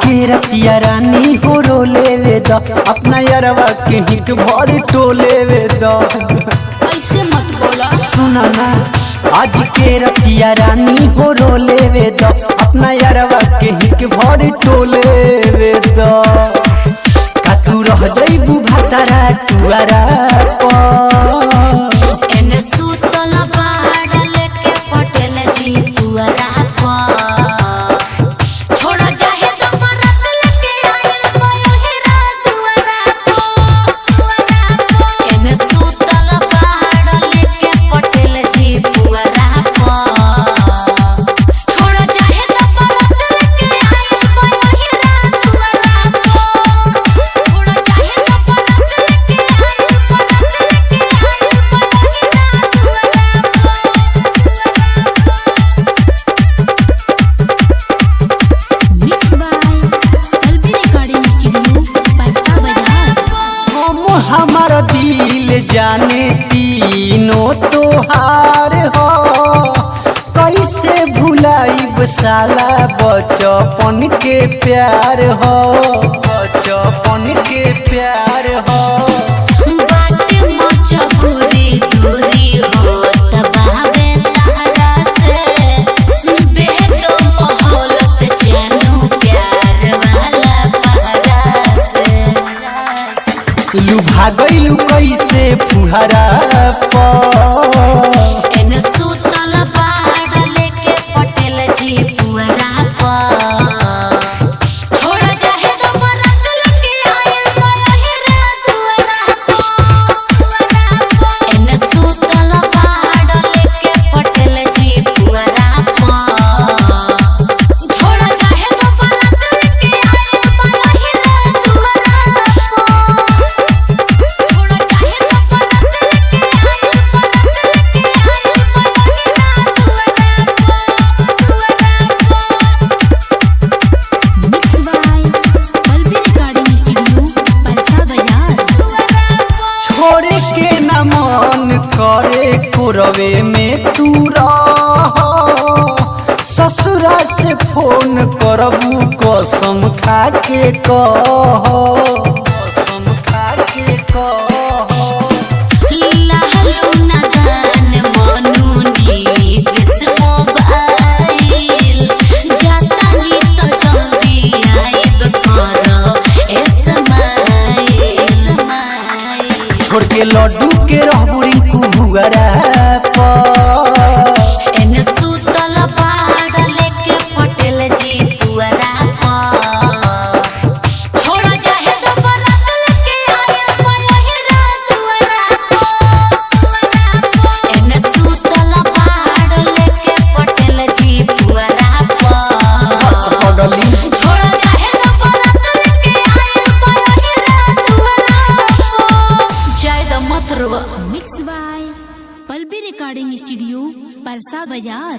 के रतिया रानी हो रो लेवे द अपना यारवा के हिट भर टोलेवे द। ऐसे मत बोला। सुना ना आज के रतिया रानी हो रो लेवे द अपना यारवा के हिट भर टोलेवे द। का तू रह जइबू भातारा टुआरा पर एने सुतल बाड़ लेके पटेल जी पुअरा पर छोड़ा जाहे तो मरत लेके आइल बयोहिरा दुआरा पर एने सुतल बाड़ लेके पटेल जी पुअरा पर छोड़ा जाहे तो मरत लेके आइल बयोहिरा दुआरा पर छोड़ा जाहे तो मरत लेके आइल हमार दिल जाने तीनों तोहार हो कैसे भुलाइब साला बचपन के प्यार हो बचपन के प्यार हो। बाटे मजबूरी दूरी हो तबावे तारा से बेहदो मोहब्बत जानू प्यार वाला पारा से लुभा गइलू कैसे फुहरा पर एने सुतल बाड़ लेके पटेल जी पुअरा पर छोड़ा जाहे तो मरत लेके आइल बयोहिरा दुआरा पर एने सुतल बाड़ लेके पटेल जी पुअरा पर छोड़ा जाहे तो मरत लेके आइल बयोहिरा दुआरा पर छोड़ा जाहे तो मरत लेके आइल छोड़े के न मन करे कुरवे में तू रह ससुरा से फोन करबू कसम खा के कह कसम खा के कह। लालू नादान मनु नीस मोबाइल जातानी तो जल्दी आइब करो एसमाइल छोड़ के लड्डू के रहबू रिंकू भुअरा पर एने सुतल बाड़ लेके पटेल जी पुअरा पर छोड़ा जाहे तो मरत लेके आइल बयोहिरा दुआरा पर एने सुतल बाड़ लेके पटेल जी पुअरा पर पगली छोड़ा जाहे तो मरत लेके आइल बयोहिरा दुआरा पर जय द मत रुआ। मिक्स बाय पल्बी रिकॉर्डिंग स्टूडियो परसा बाजार।